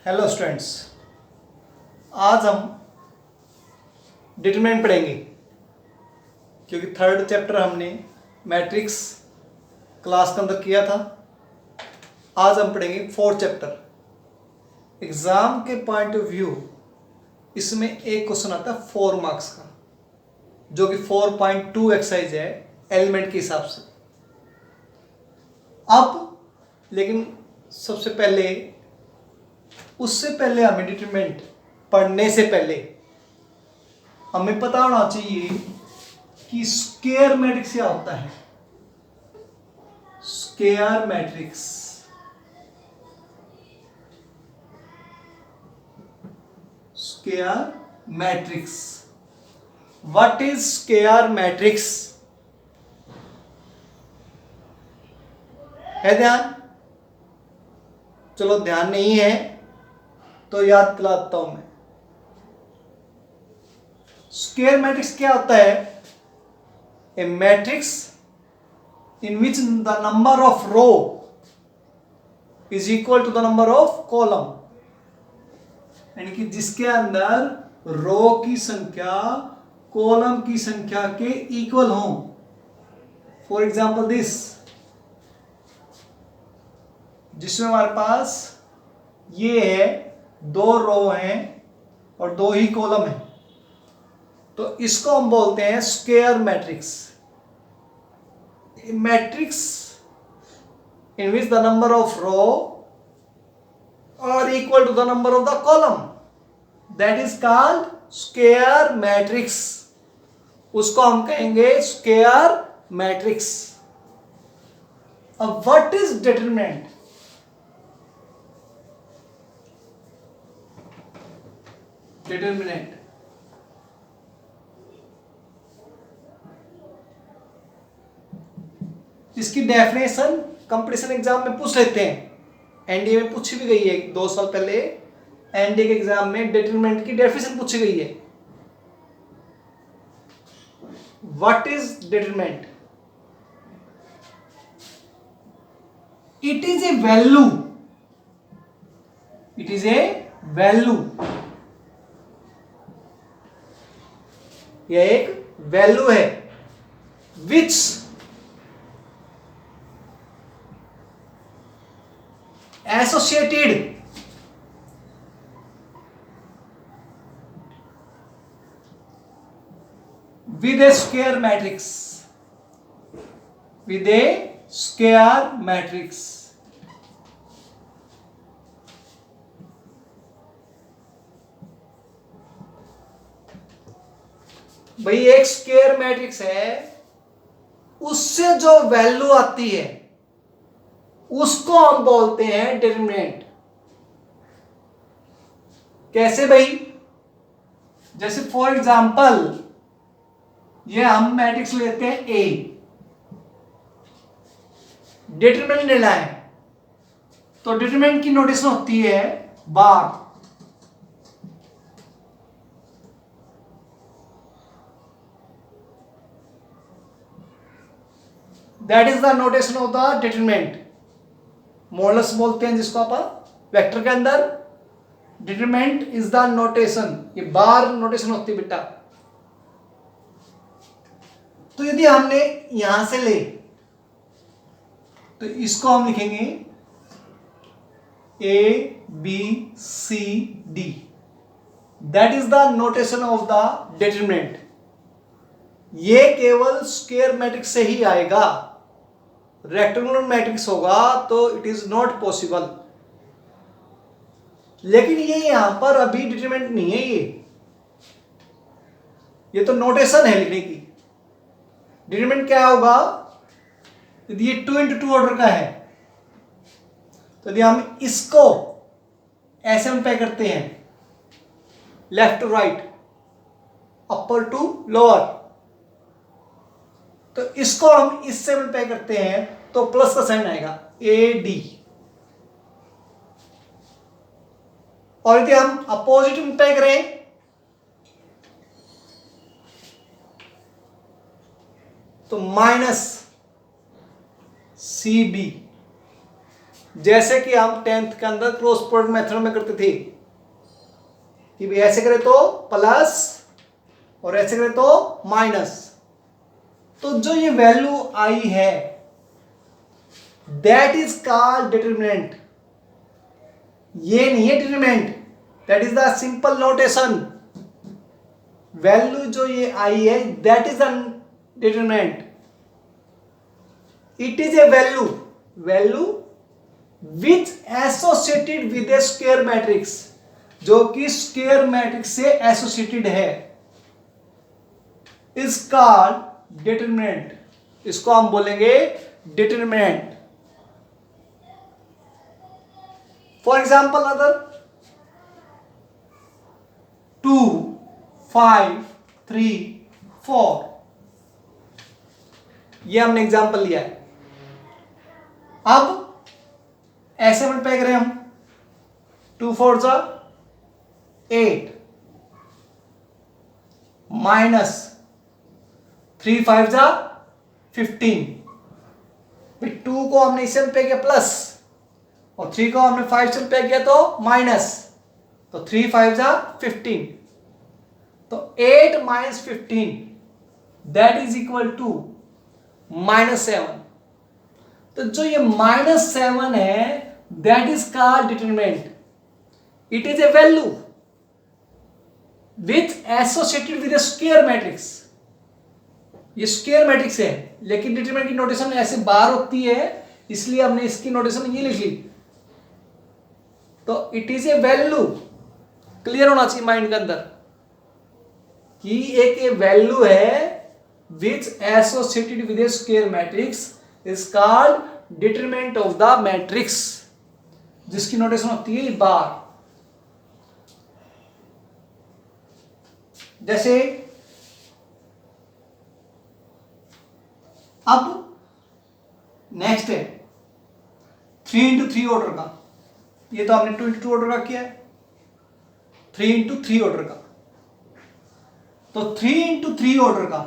Hello students, आज हम determinant पढ़ेंगे क्योंकि थर्ड चैप्टर हमने मैट्रिक्स क्लास के अंदर किया था। आज हम पढ़ेंगे फोर्थ चैप्टर। एग्ज़ाम के पॉइंट ऑफ व्यू इसमें एक क्वेश्चन आता है 4 मार्क्स का, जो कि 4.2 एक्सरसाइज है एलिमेंट के हिसाब से। अब लेकिन सबसे पहले उससे पहले हमें डिटरमिनेंट पढ़ने से पहले हमें पता होना चाहिए कि स्क्वायर मैट्रिक्स क्या होता है। Square matrix what is square matrix? है ध्यान? चलो, ध्यान नहीं है तो याद दिलाता हूं मैं। स्क्वायर मैट्रिक्स क्या होता है? A matrix in which the number of row is equal to the number of column, यानी कि जिसके अंदर रो की संख्या कॉलम की संख्या के इक्वल हो। फॉर एग्जाम्पल दिस, जिसमें हमारे पास ये है 2 रो हैं और 2 ही कॉलम है, तो इसको हम बोलते हैं square matrix. Matrix in which the number of row are equal to the number of the column, that is called square matrix. उसको हम कहेंगे स्क्वायर मैट्रिक्स। अब व्हाट इज डिटरमिनेंट? डिटरमिनेंट इसकी डेफिनेशन कंपटीशन एग्जाम में पूछ लेते हैं। NDA में पूछी भी गई है 2 साल पहले। एनडीए के एग्जाम में डिटरमिनेंट की डेफिनेशन पूछी गई है। What is determinant? It is a value. It is a value. यह एक वैल्यू है which associated with a square matrix. With a square matrix. भाई एक स्क्वायर मैट्रिक्स है, उससे जो वैल्यू आती है उसको हम बोलते हैं डिटरमिनेंट। कैसे भाई? जैसे फॉर एग्जांपल ये हम मैट्रिक्स लेते हैं ए, डिटरमिनेंट लेना है तो डिटरमिनेंट की नोटेशन होती है bar. That is the notation of the determinant. Modulus बोलते हैं जिसको आप वेक्टर के अंदर। डिटरमिनेंट इज द नोटेशन, ये बार नोटेशन होती है बेटा। तो यदि हमने यहां से ले तो इसको हम लिखेंगे A B C D. That is the notation of the determinant. ये केवल स्क्वायर मैट्रिक्स से ही आएगा। रेक्टेंगुलर मैट्रिक्स होगा तो इट इज नॉट पॉसिबल। लेकिन ये यहां पर अभी डिटरमिनेंट नहीं है, ये तो नोटेशन है लिखने की। डिटरमिनेंट क्या होगा? यदि ये 2 into 2 ऑर्डर का है तो यदि हम इसको ऐसे में पे करते हैं, left to right, upper to lower, तो इसको हम इससे पे करते हैं तो प्लस का साइन आएगा ए डी। और यदि हम अपोजिट में पे करें तो माइनस सी बी। जैसे कि हम 10th के अंदर क्रॉस प्रोडक्ट मेथड में करते थे कि भाई ऐसे करें तो प्लस और ऐसे करें तो माइनस। तो जो ये वैल्यू आई है दैट इज कॉल्ड डिटरमिनेंट। ये नहीं है determinant, that is the simple notation. Value जो ये आई है that is the determinant. It is a value which associated with a square matrix, जो कि स्क्वायर मैट्रिक्स से एसोसिएटेड है, इज कॉल्ड डिटरमिनेंट। इसको हम बोलेंगे डिटरमिनेंट। फॉर एग्जाम्पल अगर 2, 5, 3, 4 ये हमने एग्जाम्पल लिया है। अब ऐसे मल्टीप्लाई करें हम 2 4 जा 8 माइनस 3 5 जा 15। 2 को हमने इससे मल्टीप्लाई किया प्लस और 3 को हमने 5 से मल्टीप्लाई किया तो माइनस, तो 3 5 जा 15। तो 8 minus 15 that is equal to -7। तो जो ये -7 है that is called determinant. It is a value with associated with a square matrix. ये स्क्वायर मैट्रिक्स है लेकिन डिटरमिनेंट की नोटेशन ऐसे बाहर होती है, इसलिए हमने इसकी नोटेशन ये लिख ली। तो it is a value, clear होना चाहिए माइंड के अंदर कि एक ये वैल्यू है which associated with a square matrix is called determinant of the matrix, जिसकी नोटेशन होती है बार। जैसे अब नेक्स्ट है 3 into 3 ऑर्डर का। ये तो हमने 2 into 2 ऑर्डर का किया है, 3 into 3 ऑर्डर का। तो 3 into 3 ऑर्डर का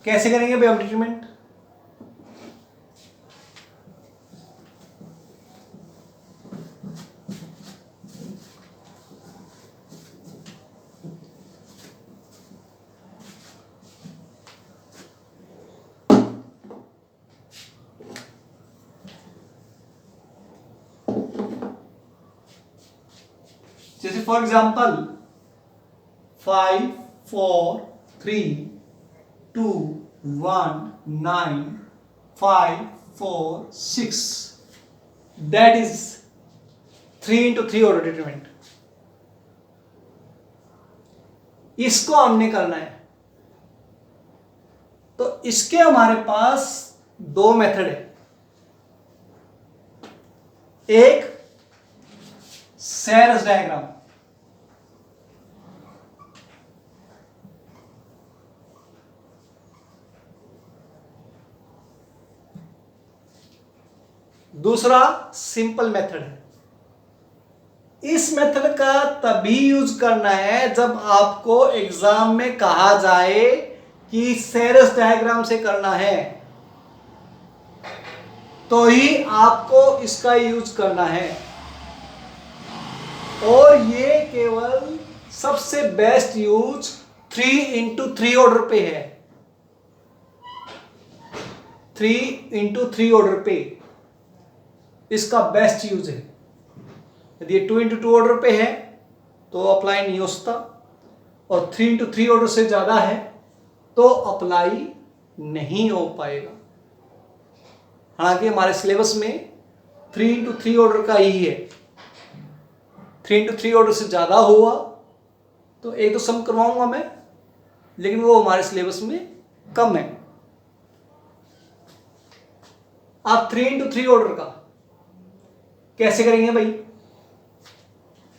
कैसे करेंगे भाई हम डिटरमिनेंट? जैसे for example 5 4 3 2 1 9 5 4 6 that is 3 into 3 order determinant. इसको हमने करना है। तो इसके हमारे पास दो मेथड है, एक सेयर्स डायग्राम, दूसरा सिंपल मेथड है। इस मेथड का तभी यूज करना है जब आपको एग्जाम में कहा जाए कि सेयर्स डायग्राम से करना है, तो ही आपको इसका यूज करना है। और ये केवल सबसे बेस्ट यूज 3 into 3 ऑर्डर पे है। 3 into 3 ऑर्डर पे इसका बेस्ट यूज है। यदि ये 2 into 2 ऑर्डर पे है तो अप्लाई नहीं हो सकता, और 3 into 3 ऑर्डर से ज्यादा है तो अप्लाई नहीं हो पाएगा। हालांकि हमारे सिलेबस में 3 into 3 ऑर्डर का ही है। 3 into 3 ऑर्डर से ज्यादा हुआ तो एक तो सम करवाऊंगा मैं, लेकिन वो हमारे सिलेबस में कम है। आप 3 into 3 ऑर्डर का कैसे करेंगे भाई?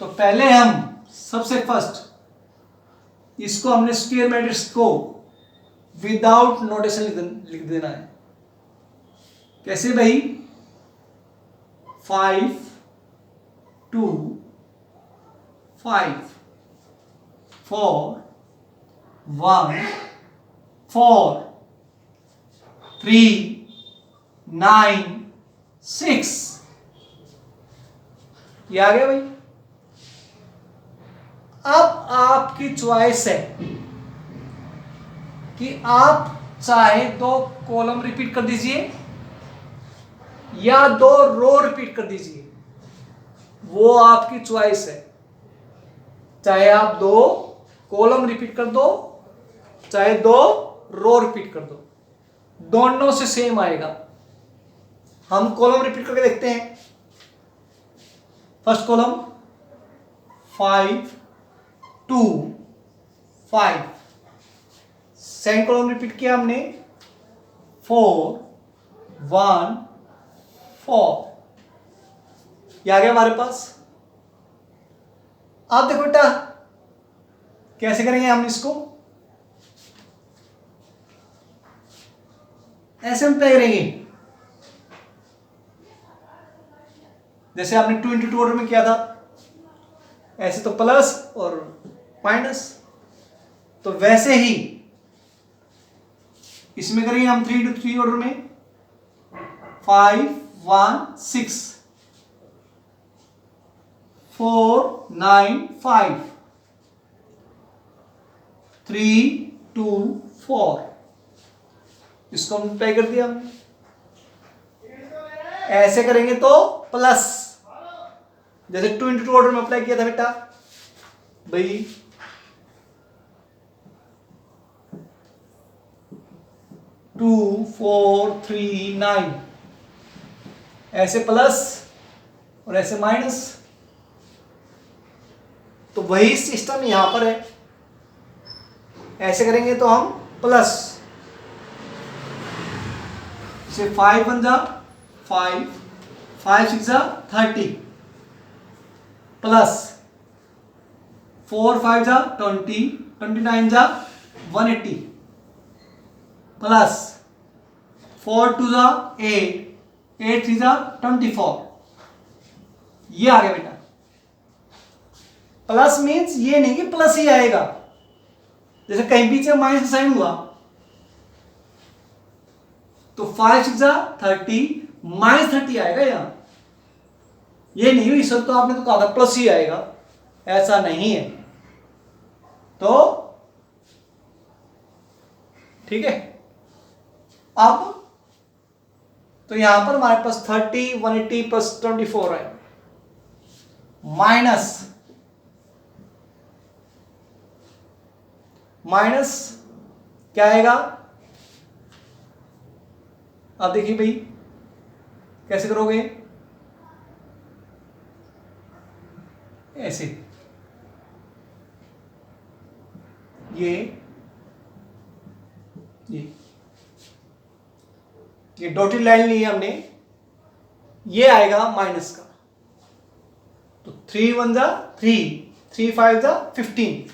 तो पहले हम सबसे फर्स्ट इसको हमने स्क्वायर मैट्रिक्स को विदाउट नोटेशन लिख देना है। कैसे भाई? 5 2 5 4 1 4 3 9 6। ये आ गया भाई। अब आपकी चॉइस है कि आप चाहे 2 कॉलम रिपीट कर दीजिए या 2 रो रिपीट कर दीजिए, वो आपकी चॉइस है। चाहे आप 2 कॉलम रिपीट कर दो, चाहे 2 रो रिपीट कर दो, दोनों से सेम आएगा। हम कॉलम रिपीट करके देखते हैं। First column 5 2 5, second column repeat किया हमने 4 1 4। ये आ गया हमारे पास। आप देखो बेटा कैसे करेंगे हम इसको, ऐसे हम तय करेंगे जैसे आपने 2 into 2 ऑर्डर में किया था, ऐसे तो प्लस और माइनस, तो वैसे ही इसमें करेंगे हम 3 into 3 ऑर्डर में 5 1 6 4 9 5 3 2 4। इसको हम पे कर दिया हमने। ऐसे करेंगे तो प्लस, जैसे 2 into 2 ऑर्डर में अप्लाई किया था बेटा भाई, 2 4 3 9, ऐसे प्लस और ऐसे माइनस। तो वही सिस्टम यहां पर है। ऐसे करेंगे तो हम प्लस, से 5 1 जा 5 5 6 जा 30, प्लस 4 5 जा 20 29 जा 180, प्लस 4 2 जा 8 8 3 जा 24। ये आ गया बेटा। प्लस मीन्स ये नहीं कि प्लस ही आएगा, जैसे कहीं बीच में माइनस का साइन हुआ तो 5 6 जा 30 माइनस 30 आएगा यहां। ये नहीं हुई सर तो आपने तो कहा था प्लस ही आएगा, ऐसा नहीं है। तो ठीक है, अब तो यहां पर हमारे पास 30 180 प्लस 24 है, माइनस माइनस क्या आएगा। अब देखिए भाई कैसे करोगे, ऐसे ये डॉटेड लाइन ली है हमने, ये आएगा माइनस का। तो 3 1 जा 3 3 5 जा 15,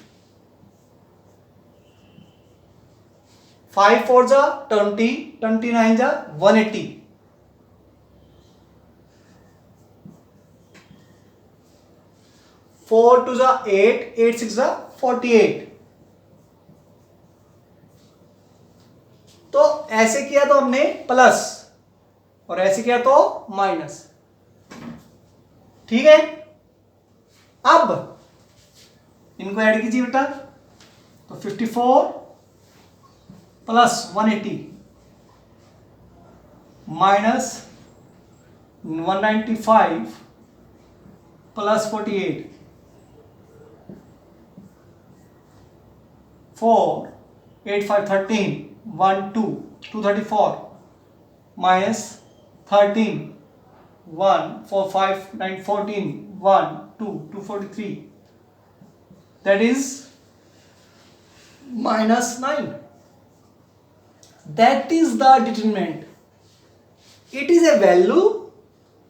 5 4 जा 20 29 जा 180, 4 2 जा 8 8 6 जा 48। तो ऐसे किया तो हमने प्लस और ऐसे किया तो माइनस, ठीक है। अब इनको ऐड कीजिए बेटा, तो 54 plus 180 minus 195 plus 48, 4 8 5 13 1 2 234 minus 13 1 4 5 9 14 1 2 243, that is minus 9. That is the determinant. It is a value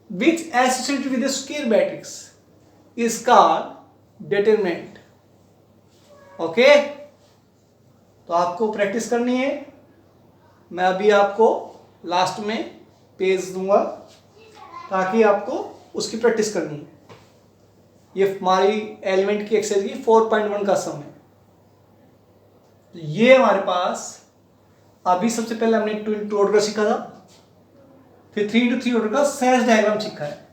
which associated with the square matrix is called determinant. Okay? तो आपको प्रैक्टिस करनी है। मैं अभी आपको लास्ट में पेज दूंगा ताकि आपको उसकी प्रैक्टिस करनी है। ये हमारी एलिमेंट की एक्सरसाइज की 4.1 का सम है। तो ये हमारे पास अभी सबसे पहले हमने 2 into 2 ऑर्डर सीखा था, फिर 3 into 3 ऑर्डर का सैज डायग्राम सीखा है।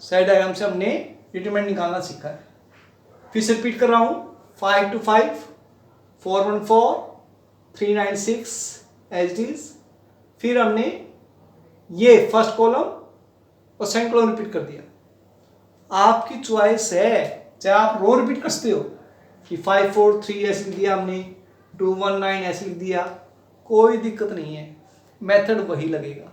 सैज डायग्राम से हमने डिटरमिनेंट निकालना सीखा है। फिर से रिपीट कर रहा हूँ, 5 into 5, 414, 396 एज इट इज। फिर हमने ये फर्स्ट कॉलम और सेकंड कॉलम रिपीट कर दिया। आपकी चॉइस है, चाहे आप रो रिपीट करते हो कि 543 ऐसे लिख दिया हमने, 219 ऐसे लिख दिया, कोई दिक्कत नहीं है, मेथड वही लगेगा।